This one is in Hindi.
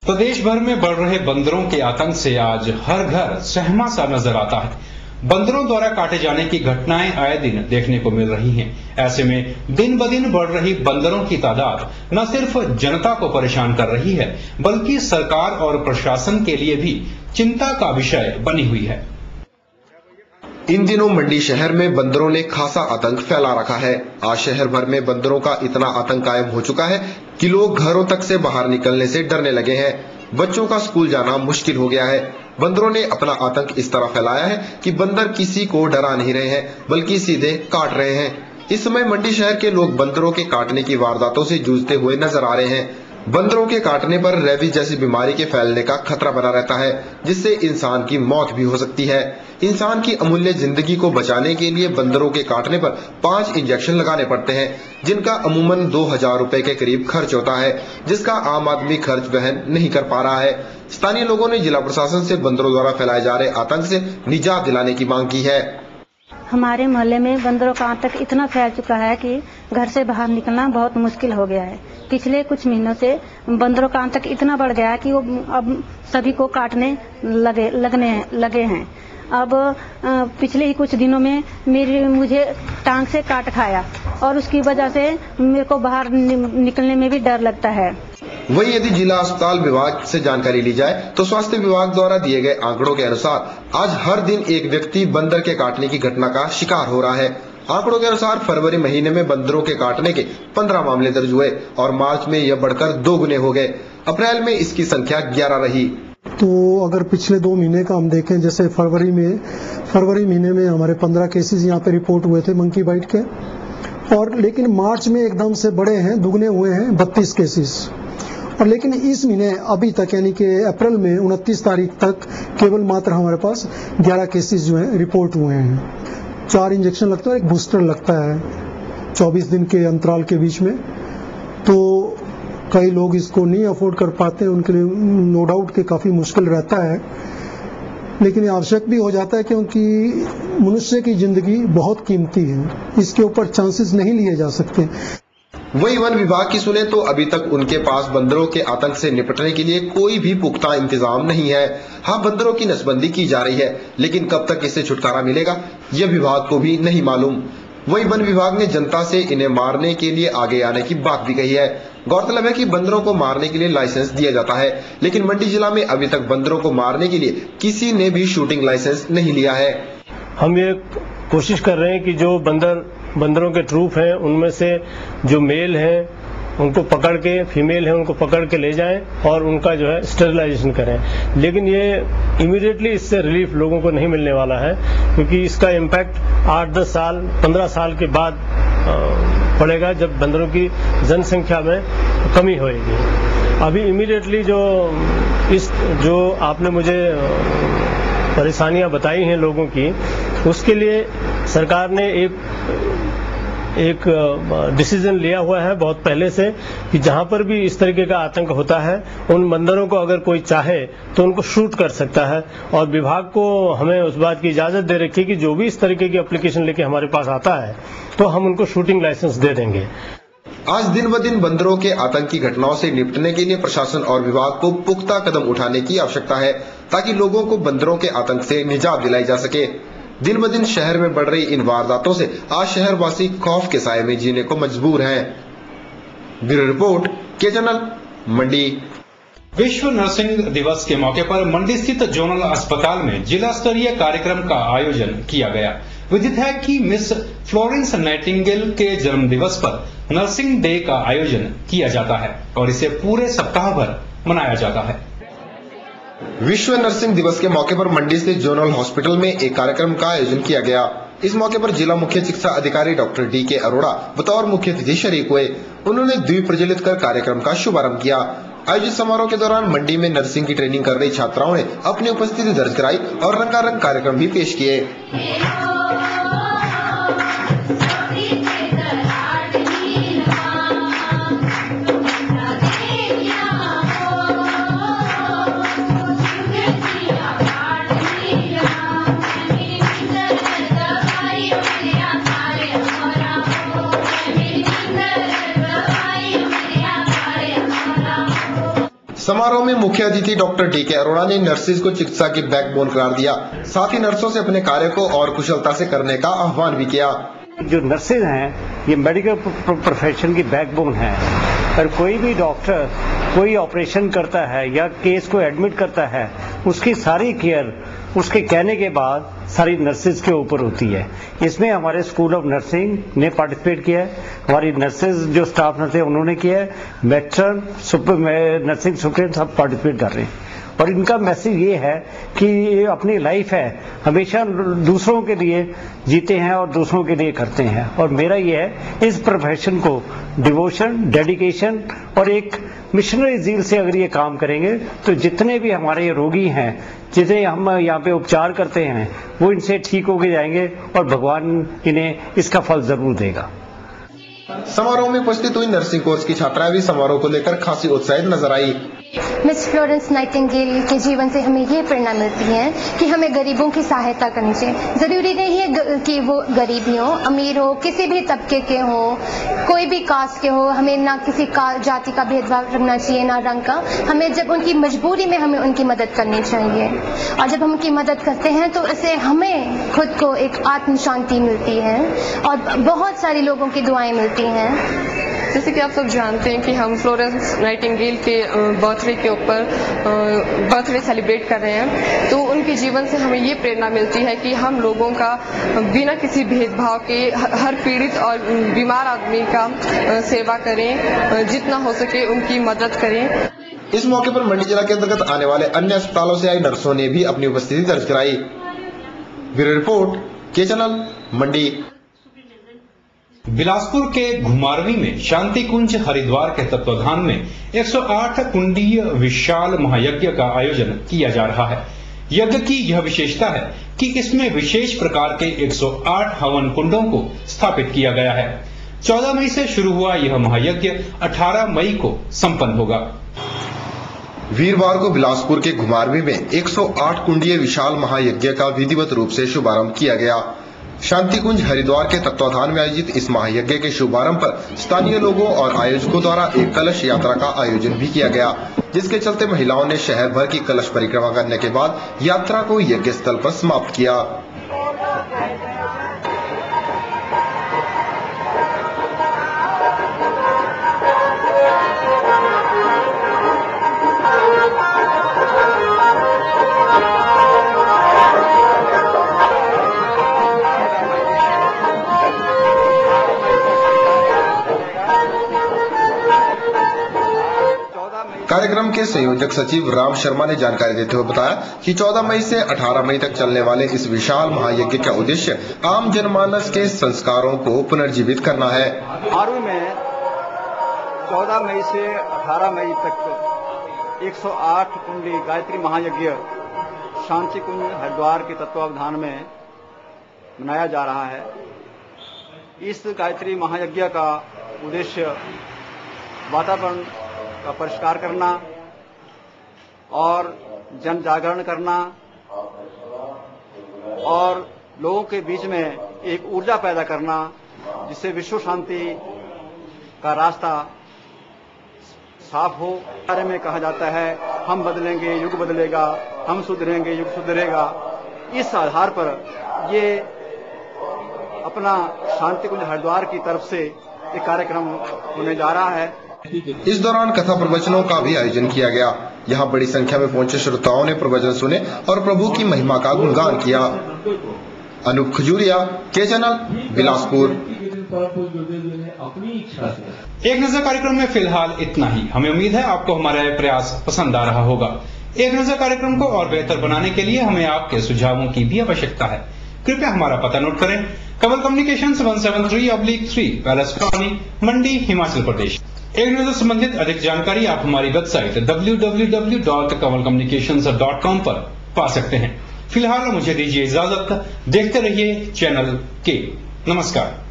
प्रदेश भर में बढ़ रहे बंदरों के आतंक से आज हर घर सहमा सा नजर आता है। बंदरों द्वारा काटे जाने की घटनाएं आए दिन देखने को मिल रही हैं। ऐसे में दिन ब दिन बढ़ रही बंदरों की तादाद न सिर्फ जनता को परेशान कर रही है, बल्कि सरकार और प्रशासन के लिए भी चिंता का विषय बनी हुई है। इन दिनों मंडी शहर में बंदरों ने खासा आतंक फैला रखा है। आज शहर भर में बंदरों का इतना आतंक कायम हो चुका है कि लोग घरों तक से बाहर निकलने से डरने लगे हैं। बच्चों का स्कूल जाना मुश्किल हो गया है। बंदरों ने अपना आतंक इस तरह फैलाया है कि बंदर किसी को डरा नहीं रहे हैं, बल्कि सीधे काट रहे हैं। इस समय मंडी शहर के लोग बंदरों के काटने की वारदातों से जूझते हुए नजर आ रहे हैं। बंदरों के काटने पर रेबीज जैसी बीमारी के फैलने का खतरा बना रहता है, जिससे इंसान की मौत भी हो सकती है। इंसान की अमूल्य जिंदगी को बचाने के लिए बंदरों के काटने पर 5 इंजेक्शन लगाने पड़ते हैं, जिनका अमूमन 2000 रुपए के करीब खर्च होता है, जिसका आम आदमी खर्च वहन नहीं कर पा रहा है। स्थानीय लोगों ने जिला प्रशासन से बंदरों द्वारा फैलाए जा रहे आतंक से निजात दिलाने की मांग की है। हमारे मोहल्ले में बंदरों का आतंक इतना फैल चुका है कि घर से बाहर निकलना बहुत मुश्किल हो गया है। पिछले कुछ महीनों से बंदरों का आतंक इतना बढ़ गया है कि वो अब सभी को काटने लगे हैं। अब पिछले ही कुछ दिनों में मुझे टांग से काट खाया और उसकी वजह से मेरे को बाहर निकलने में भी डर लगता है। वहीं यदि जिला अस्पताल विभाग से जानकारी ली जाए तो स्वास्थ्य विभाग द्वारा दिए गए आंकड़ों के अनुसार आज हर दिन एक व्यक्ति बंदर के काटने की घटना का शिकार हो रहा है। आंकड़ों के अनुसार फरवरी महीने में बंदरों के काटने के 15 मामले दर्ज हुए और मार्च में यह बढ़कर 2 गुने हो गए। अप्रैल में इसकी संख्या 11 रही। तो अगर पिछले 2 महीने का हम देखें, जैसे फरवरी महीने में हमारे 15 केसेस यहाँ पे रिपोर्ट हुए थे मंकी बाइट के, और लेकिन मार्च में एकदम से बढ़े हैं, दुगने हुए हैं 32 केसेस। और लेकिन इस महीने अभी तक यानी कि अप्रैल में 29 तारीख तक केवल मात्र हमारे पास 11 केसेस जो हैं रिपोर्ट हुए हैं। 4 इंजेक्शन लगता है, एक बूस्टर लगता है 24 दिन के अंतराल के बीच में। तो कई लोग इसको नहीं अफोर्ड कर पाते, उनके लिए नो डाउट कि काफी मुश्किल रहता है, लेकिन ये आवश्यक भी हो जाता है क्योंकि मनुष्य की जिंदगी बहुत कीमती है, इसके ऊपर चांसेस नहीं लिए जा सकते। वही वन विभाग की सुने तो अभी तक उनके पास बंदरों के आतंक से निपटने के लिए कोई भी पुख्ता इंतजाम नहीं है। हाँ, बंदरों की नसबंदी की जा रही है, लेकिन कब तक इससे छुटकारा मिलेगा यह विभाग को भी नहीं मालूम। वही वन विभाग ने जनता से इन्हें मारने के लिए आगे आने की बात भी कही है। गौरतलब है कि बंदरों को मारने के लिए लाइसेंस दिया जाता है, लेकिन मंडी जिला में अभी तक बंदरों को मारने के लिए किसी ने भी शूटिंग लाइसेंस नहीं लिया है। हम ये कोशिश कर रहे हैं कि जो बंदरों के ट्रूप हैं उनमें से जो मेल हैं उनको पकड़ के, फीमेल हैं उनको पकड़ के ले जाएं और उनका जो है स्टेरिलाइजेशन करें। लेकिन ये इमीडिएटली इससे रिलीफ लोगों को नहीं मिलने वाला है, क्योंकि इसका इम्पैक्ट 8-10 साल 15 साल के बाद पड़ेगा, जब बंदरों की जनसंख्या में कमी होएगी। अभी इमीडिएटली जो आपने मुझे परेशानियां बताई हैं लोगों की, उसके लिए सरकार ने एक डिसीजन लिया हुआ है बहुत पहले से कि जहां पर भी इस तरीके का आतंक होता है उन बंदरों को अगर कोई चाहे तो उनको शूट कर सकता है। और विभाग को हमें उस बात की इजाजत दे रखी है कि जो भी इस तरीके की एप्लीकेशन लेके हमारे पास आता है तो हम उनको शूटिंग लाइसेंस दे देंगे। आज दिन ब दिन बंदरों के आतंकी घटनाओं से निपटने के लिए प्रशासन और विभाग को पुख्ता कदम उठाने की आवश्यकता है, ताकि लोगों को बंदरों के आतंक से निजात दिलाई जा सके। दिन ब दिन शहर में बढ़ रही इन वारदातों से आज शहरवासी खौफ के साए में जीने को मजबूर हैं। ब्यूरो रिपोर्ट, के चैनल, मंडी। विश्व नर्सिंग दिवस के मौके पर मंडी स्थित जोनल अस्पताल में जिला स्तरीय कार्यक्रम का आयोजन किया गया। विदित है कि मिस फ्लोरेंस नाइटिंगेल के जन्म दिवस पर नर्सिंग डे का आयोजन किया जाता है और इसे पूरे सप्ताह भर मनाया जाता है। विश्व नर्सिंग दिवस के मौके पर मंडी स्थित जोनल हॉस्पिटल में एक कार्यक्रम का आयोजन किया गया। इस मौके पर जिला मुख्य चिकित्सा अधिकारी डॉक्टर डी.के. अरोड़ा बतौर मुख्य अतिथि शरीक हुए। उन्होंने द्वीप प्रज्वलित कर कार्यक्रम का शुभारंभ किया। आयोजित समारोह के दौरान मंडी में नर्सिंग की ट्रेनिंग कर रही छात्राओं ने अपनी उपस्थिति दर्ज कराई और रंगारंग कार्यक्रम भी पेश किए। समारोह समारोह में मुख्य अतिथि डॉक्टर डी.के. अरोड़ा ने नर्सेज को चिकित्सा की बैकबोन करार दिया। साथ ही नर्सों से अपने कार्य को और कुशलता से करने का आह्वान भी किया। जो नर्सेज हैं ये मेडिकल प्रोफेशन की बैकबोन है। और कोई भी डॉक्टर कोई ऑपरेशन करता है या केस को एडमिट करता है, उसकी सारी केयर उसके कहने के बाद सारी नर्सेज के ऊपर होती है। इसमें हमारे स्कूल ऑफ नर्सिंग ने पार्टिसिपेट किया है, हमारी नर्सेज जो स्टाफ नर्स है उन्होंने किया है, मेट्रन नर्सिंग सुपरिटेंडेंट सब पार्टिसिपेट कर रहे हैं। और इनका मैसेज ये है कि ये अपनी लाइफ है हमेशा दूसरों के लिए जीते हैं और दूसरों के लिए करते हैं। और मेरा ये है इस प्रोफेशन को डिवोशन, डेडिकेशन और एक मिशनरी ज़ील से अगर ये काम करेंगे तो जितने भी हमारे रोगी हैं जिन्हें हम यहाँ पे उपचार करते हैं वो इनसे ठीक होके जाएंगे और भगवान इन्हें इसका फल जरूर देगा। समारोह में उपस्थित हुई नर्सिंग कोर्स की छात्राएं भी समारोह को लेकर खासी उत्साहित नजर आई। मिस फ्लोरेंस नाइटिंगेल के जीवन से हमें ये प्रेरणा मिलती है कि हमें गरीबों की सहायता करनी चाहिए। जरूरी नहीं है कि वो गरीब ही हो, अमीर हो, किसी भी तबके के हो, कोई भी कास्ट के हो, हमें ना किसी जाति का भेदभाव रखना चाहिए ना रंग का। हमें जब उनकी मजबूरी में हमें उनकी मदद करनी चाहिए और जब हम उनकी मदद करते हैं तो इससे हमें खुद को एक आत्म शांति मिलती है और बहुत सारे लोगों की दुआएं मिलती हैं। जैसे कि आप सब जानते हैं कि हम फ्लोरेंस नाइटिंगेल के बर्थडे के ऊपर बर्थडे सेलिब्रेट कर रहे हैं, तो उनके जीवन से हमें ये प्रेरणा मिलती है कि हम लोगों का बिना किसी भेदभाव के हर पीड़ित और बीमार आदमी का सेवा करें, जितना हो सके उनकी मदद करें। इस मौके पर मंडी जिला के अंतर्गत आने वाले अन्य अस्पतालों से आई नर्सों ने भी अपनी उपस्थिति दर्ज कराई। ब्यूरो रिपोर्ट, के चैनल, मंडी। बिलासपुर के घुमारवी में शांति कुंज हरिद्वार के तत्वाधान में 108 कुंडीय विशाल महायज्ञ का आयोजन किया जा रहा है। यज्ञ की यह विशेषता है कि इसमें विशेष प्रकार के 108 हवन कुंडों को स्थापित किया गया है। 14 मई से शुरू हुआ यह महायज्ञ 18 मई को संपन्न होगा। वीरवार को बिलासपुर के घुमारवी में 108 कुंडीय विशाल महायज्ञ का विधिवत रूप से शुभारंभ किया गया। शांति कुंज हरिद्वार के तत्वाधान में आयोजित इस महायज्ञ के शुभारंभ पर स्थानीय लोगों और आयोजकों द्वारा एक कलश यात्रा का आयोजन भी किया गया, जिसके चलते महिलाओं ने शहर भर की कलश परिक्रमा करने के बाद यात्रा को यज्ञ स्थल पर समाप्त किया। कार्यक्रम के संयोजक सचिव राम शर्मा ने जानकारी देते हुए बताया कि 14 मई से 18 मई तक चलने वाले इस विशाल महायज्ञ का उद्देश्य आम जनमानस के संस्कारों को पुनर्जीवित करना है। घुमारवी में 14 मई से 18 मई तक 108 कुंडी गायत्री महायज्ञ शांति कुंज हरिद्वार के तत्वावधान में मनाया जा रहा है। इस गायत्री महायज्ञ का उद्देश्य वातावरण का परिष्कार करना और जन जागरण करना और लोगों के बीच में एक ऊर्जा पैदा करना, जिससे विश्व शांति का रास्ता साफ हो। बारे में कहा जाता है हम बदलेंगे युग बदलेगा, हम सुधरेंगे युग सुधरेगा। इस आधार पर ये अपना शांति कुंज हरिद्वार की तरफ से एक कार्यक्रम होने जा रहा है। इस दौरान कथा प्रवचनों का भी आयोजन किया गया। यहाँ बड़ी संख्या में पहुंचे श्रोताओं ने प्रवचन सुने और प्रभु की महिमा का गुणगान किया। अनूप खजूरिया, के चैनल, बिलासपुर। एक नजर कार्यक्रम में फिलहाल इतना ही। हमें उम्मीद है आपको हमारा प्रयास पसंद आ रहा होगा। एक नजर कार्यक्रम को और बेहतर बनाने के लिए हमें आपके सुझावों की भी आवश्यकता है। कृपया हमारा पता नोट करें। कमल कम्युनिकेशंस 173/3 पैलेस कॉलोनी, मंडी, हिमाचल प्रदेश। एक नजर संबंधित अधिक जानकारी आप हमारी वेबसाइट www.kamalcommunications.com पर पा सकते हैं। फिलहाल मुझे दीजिए इजाजत। देखते रहिए चैनल के। नमस्कार।